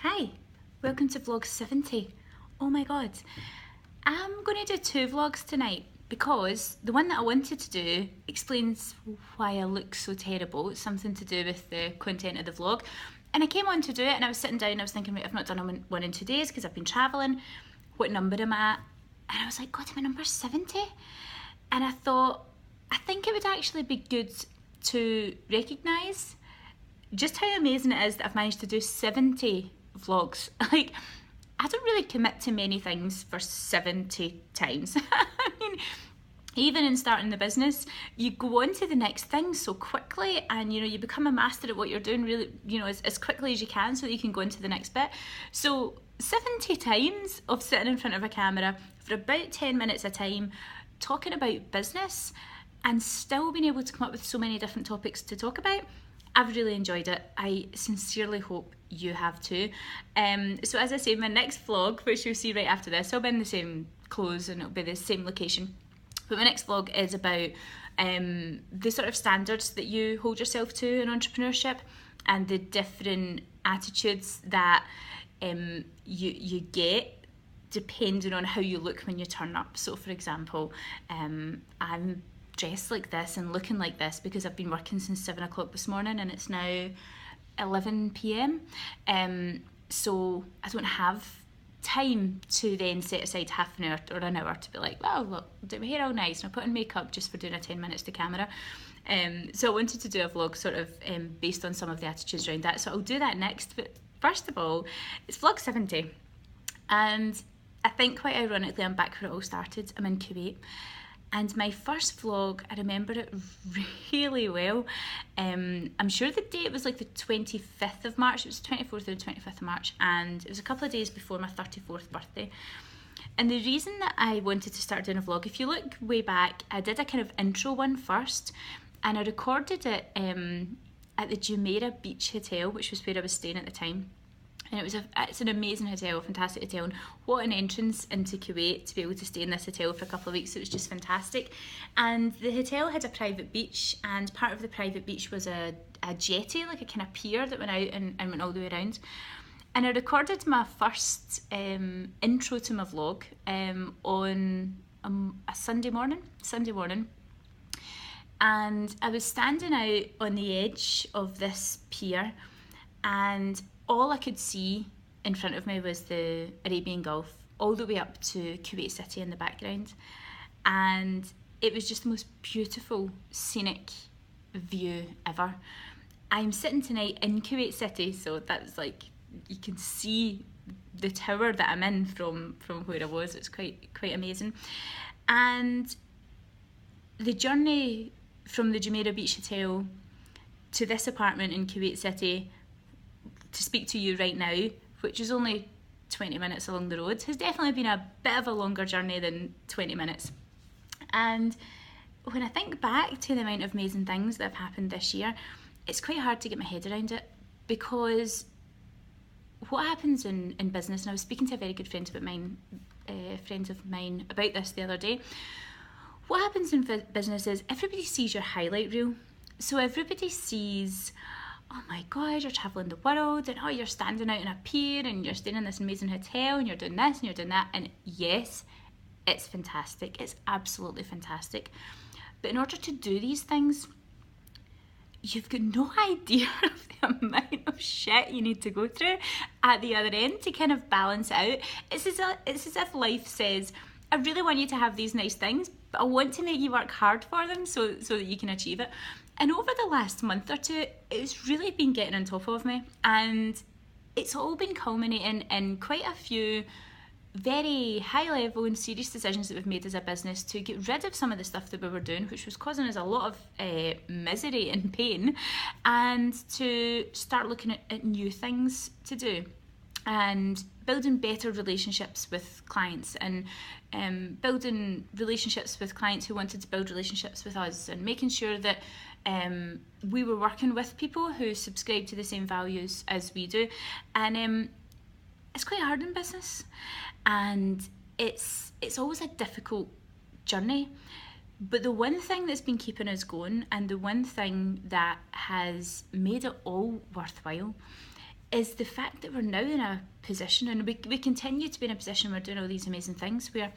Hi, welcome to vlog 70. Oh my god, I'm going to do 2 vlogs tonight because the one that I wanted to do explains why I look so terrible. It's something to do with the content of the vlog. And I came on to do it and I was sitting down and I was thinking, wait, I've not done one in 2 days because I've been travelling. What number am I at? And I was like, God, I'm at number 70. And I thought, I think it would actually be good to recognise just how amazing it is that I've managed to do 70 vlogs. Like, I don't really commit to many things for 70 times. I mean, even in starting the business, you go on to the next thing so quickly and you become a master at what you're doing really, as quickly as you can so that you can go into the next bit. So 70 times of sitting in front of a camera for about 10 minutes a time, talking about business and still being able to come up with so many different topics to talk about. I've really enjoyed it. I sincerely hope you have too. So as I say, my next vlog, which you'll see right after this, I'll be in the same clothes and it'll be the same location. But my next vlog is about the sort of standards that you hold yourself to in entrepreneurship and the different attitudes that you get depending on how you look when you turn up. So for example, I'm dressed like this and looking like this because I've been working since 7 o'clock this morning and it's now 11 p.m. So I don't have time to then set aside half an hour or an hour to be like, well, look, I'll do my hair all nice and I'll put on makeup just for doing a 10 minutes to camera. So I wanted to do a vlog sort of based on some of the attitudes around that. So I'll do that next. But first of all, it's vlog 70. And I think quite ironically, I'm back where it all started. I'm in Kuwait. And my first vlog, I remember it really well. I'm sure the date was like the 25th of March. It was the 24th or the 25th of March. And it was a couple of days before my 34th birthday. And the reason that I wanted to start doing a vlog, if you look way back, I did a kind of intro one first. And I recorded it at the Jumeirah Beach Hotel, which was where I was staying at the time. And it's an amazing hotel, a fantastic hotel, and what an entrance into Kuwait to be able to stay in this hotel for a couple of weeks. It was just fantastic. And the hotel had a private beach, and part of the private beach was a jetty, like a kind of pier that went out and went all the way around. And I recorded my first intro to my vlog on a Sunday morning. And I was standing out on the edge of this pier, and all I could see in front of me was the Arabian Gulf, all the way up to Kuwait City in the background. And it was just the most beautiful, scenic view ever. I'm sitting tonight in Kuwait City, so that's like, you can see the tower that I'm in from where I was. It's quite amazing. And the journey from the Jumeirah Beach Hotel to this apartment in Kuwait City to speak to you right now, which is only 20 minutes along the road, has definitely been a bit of a longer journey than 20 minutes. And when I think back to the amount of amazing things that have happened this year, it's quite hard to get my head around it, because what happens in business, and I was speaking to a very good friend of mine about this the other day, what happens in business is everybody sees your highlight reel. So everybody sees, oh my God, you're traveling the world, and oh, you're standing out in a pier, and you're staying in this amazing hotel, and you're doing this, and you're doing that. And yes, it's fantastic. It's absolutely fantastic. But in order to do these things, you've got no idea of the amount of shit you need to go through at the other end to kind of balance it out. It's as if life says, I really want you to have these nice things, but I want to make you work hard for them so that you can achieve it. And over the last month or two, it's really been getting on top of me, and it's all been culminating in quite a few very high level and serious decisions that we've made as a business to get rid of some of the stuff that we were doing, which was causing us a lot of misery and pain, and to start looking at new things to do and building better relationships with clients, and building relationships with clients who wanted to build relationships with us, and making sure that we were working with people who subscribe to the same values as we do. And it's quite hard in business, and it's always a difficult journey. But the one thing that's been keeping us going, and the one thing that has made it all worthwhile, is the fact that we're now in a position, and we continue to be in a position where we're doing all these amazing things, where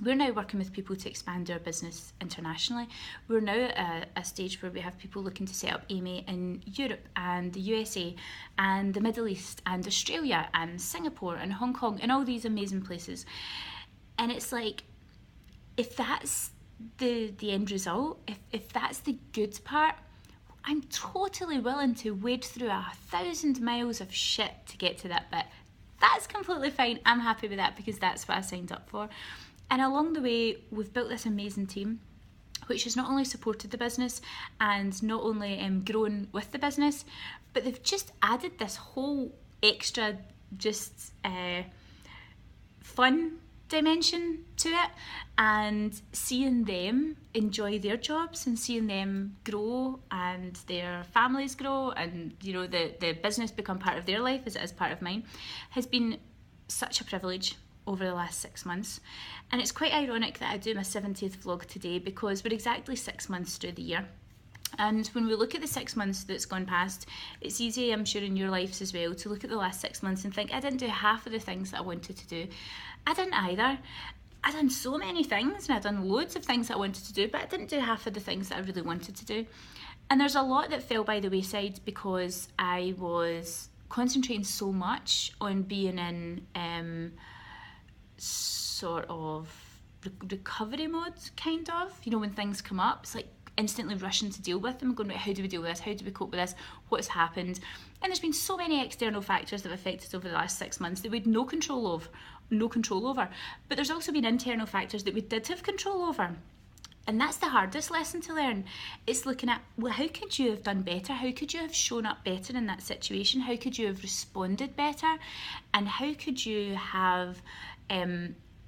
we're now working with people to expand our business internationally. We're now at a stage where we have people looking to set up Amy in Europe and the USA and the Middle East and Australia and Singapore and Hong Kong and all these amazing places. And it's like, if that's the end result, if that's the good part, I'm totally willing to wade through 1,000 miles of shit to get to that bit. That's completely fine. I'm happy with that because that's what I signed up for. And along the way, we've built this amazing team, which has not only supported the business and not only grown with the business, but they've just added this whole extra just fun dimension to it, and seeing them enjoy their jobs and seeing them grow and their families grow and, you know, the business become part of their life as it is part of mine has been such a privilege over the last 6 months. And it's quite ironic that I do my 70th vlog today because we're exactly 6 months through the year. And when we look at the 6 months that's gone past, it's easy, I'm sure in your lives as well, to look at the last 6 months and think, I didn't do half of the things that I wanted to do. I didn't either. I done so many things and I done loads of things that I wanted to do, but I didn't do half of the things that I really wanted to do. And there's a lot that fell by the wayside because I was concentrating so much on being in sort of recovery mode, kind of. You know, when things come up, it's like instantly rushing to deal with them, going, right, how do we deal with this? How do we cope with this? What's happened? And there's been so many external factors that have affected us over the last 6 months that we had no control over. But there's also been internal factors that we did have control over. And that's the hardest lesson to learn. It's looking at, well, how could you have done better? How could you have shown up better in that situation? How could you have responded better? And how could you have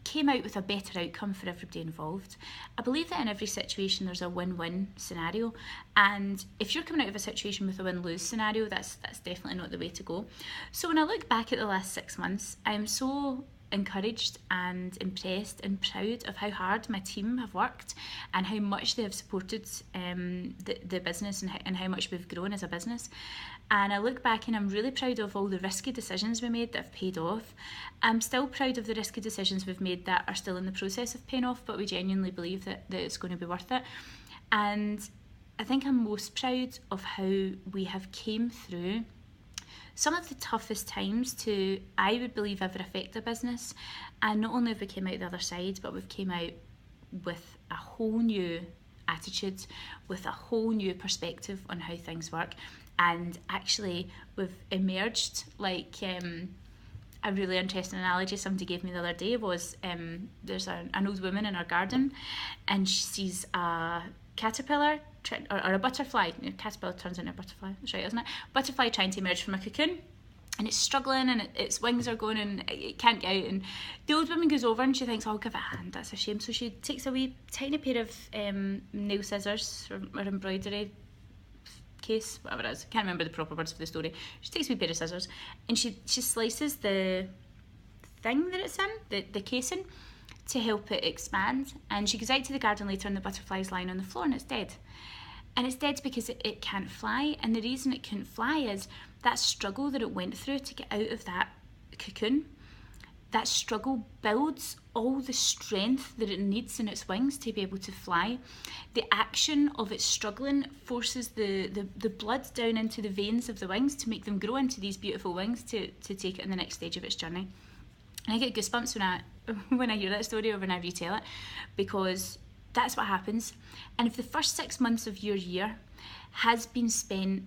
came out with a better outcome for everybody involved? I believe that in every situation there's a win-win scenario, and if you're coming out of a situation with a win-lose scenario, that's definitely not the way to go. So when I look back at the last 6 months, I'm so encouraged and impressed and proud of how hard my team have worked and how much they have supported the business and how much we've grown as a business. And I look back and I'm really proud of all the risky decisions we made that have paid off. I'm still proud of the risky decisions we've made that are still in the process of paying off, but we genuinely believe that it's going to be worth it. And I think I'm most proud of how we have came through some of the toughest times to, I would believe, ever affect a business. And not only have we came out the other side, but we've came out with a whole new attitude, with a whole new perspective on how things work. And actually, we've emerged like a really interesting analogy somebody gave me the other day was there's an old woman in her garden and she sees a caterpillar or a butterfly. Caterpillar turns into a butterfly, that's right, isn't it? Butterfly trying to emerge from a cocoon, and it's struggling and its wings are going and it can't get out, and the old woman goes over and she thinks, oh, I'll give it a hand, that's a shame. So she takes a wee tiny pair of nail scissors or embroidery case, whatever it is, I can't remember the proper words for the story. She takes a wee pair of scissors and she slices the thing that it's in, the casing, to help it expand. And she goes out to the garden later and the butterfly's lying on the floor and it's dead. And it's dead because it can't fly, and the reason it couldn't fly is that struggle that it went through to get out of that cocoon. That struggle builds all the strength that it needs in its wings to be able to fly. The action of it struggling forces the blood down into the veins of the wings to make them grow into these beautiful wings to take it in the next stage of its journey. And I get goosebumps when I hear that story or when I retell it, because that's what happens. And if the first 6 months of your year has been spent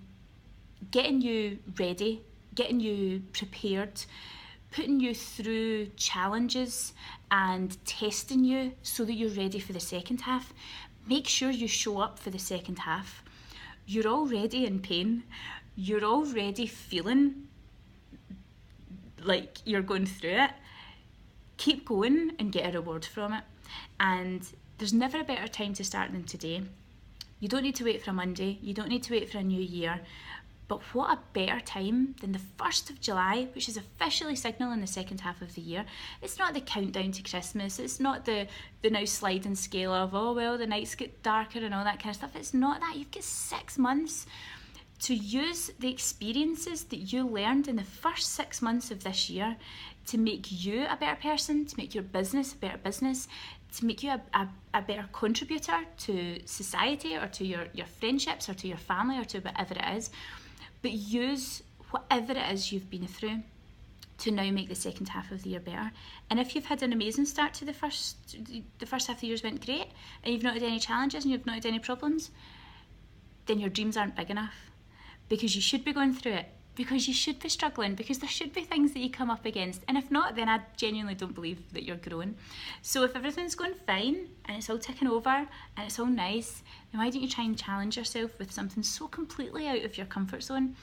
getting you ready, getting you prepared, putting you through challenges and testing you so that you're ready for the second half, make sure you show up for the second half. You're already in pain. You're already feeling like you're going through it. Keep going and get a reward from it. And there's never a better time to start than today. You don't need to wait for a Monday. You don't need to wait for a new year. But what a better time than the 1st of July, which is officially signalling the second half of the year. It's not the countdown to Christmas. It's not the now sliding scale of, oh, well, the nights get darker and all that kind of stuff. It's not that. You've got 6 months to use the experiences that you learned in the first 6 months of this year to make you a better person, to make your business a better business, to make you a better contributor to society or to your friendships or to your family or to whatever it is. But use whatever it is you've been through to now make the second half of the year better. And if you've had an amazing start to the first half of the year's went great, and you've not had any challenges and you've not had any problems, then your dreams aren't big enough. Because you should be going through it, because you should be struggling, because there should be things that you come up against. And if not, then I genuinely don't believe that you're growing. So if everything's going fine and it's all ticking over and it's all nice, then why don't you try and challenge yourself with something so completely out of your comfort zone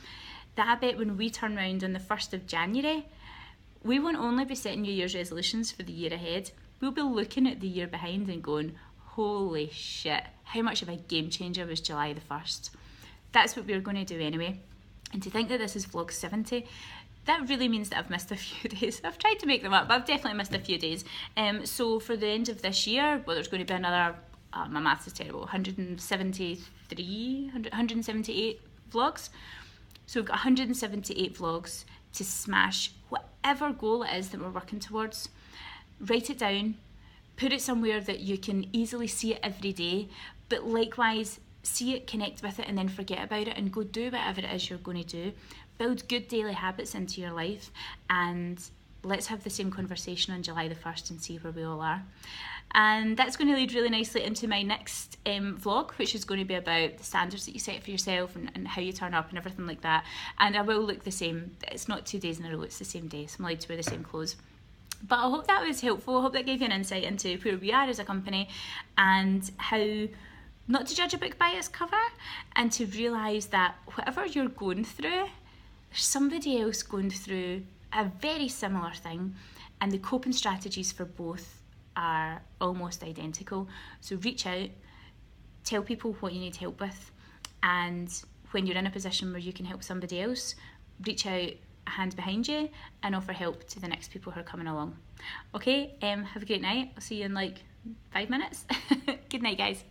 that I bet when we turn around on the 1st of January, we won't only be setting New Year's resolutions for the year ahead, we'll be looking at the year behind and going, holy shit, how much of a game changer was July the 1st? That's what we're going to do anyway. And to think that this is vlog 70, that really means that I've missed a few days. I've tried to make them up, but I've definitely missed a few days. So for the end of this year, well, there's going to be another, my maths is terrible, 178 vlogs. So we've got 178 vlogs to smash whatever goal it is that we're working towards. Write it down, put it somewhere that you can easily see it every day, but likewise, see it, connect with it, and then forget about it and go do whatever it is you're going to do. Build good daily habits into your life, and let's have the same conversation on July the 1st and see where we all are. And that's going to lead really nicely into my next vlog, which is going to be about the standards that you set for yourself and how you turn up and everything like that. And I will look the same. It's not 2 days in a row, it's the same day, so I'm allowed to wear the same clothes. But I hope that was helpful. I hope that gave you an insight into where we are as a company and how not to judge a book by its cover, and to realise that whatever you're going through, there's somebody else going through a very similar thing, and the coping strategies for both are almost identical. So reach out, tell people what you need help with, and when you're in a position where you can help somebody else, reach out, a hand behind you, and offer help to the next people who are coming along. Okay, have a great night. I'll see you in like 5 minutes. Good night, guys.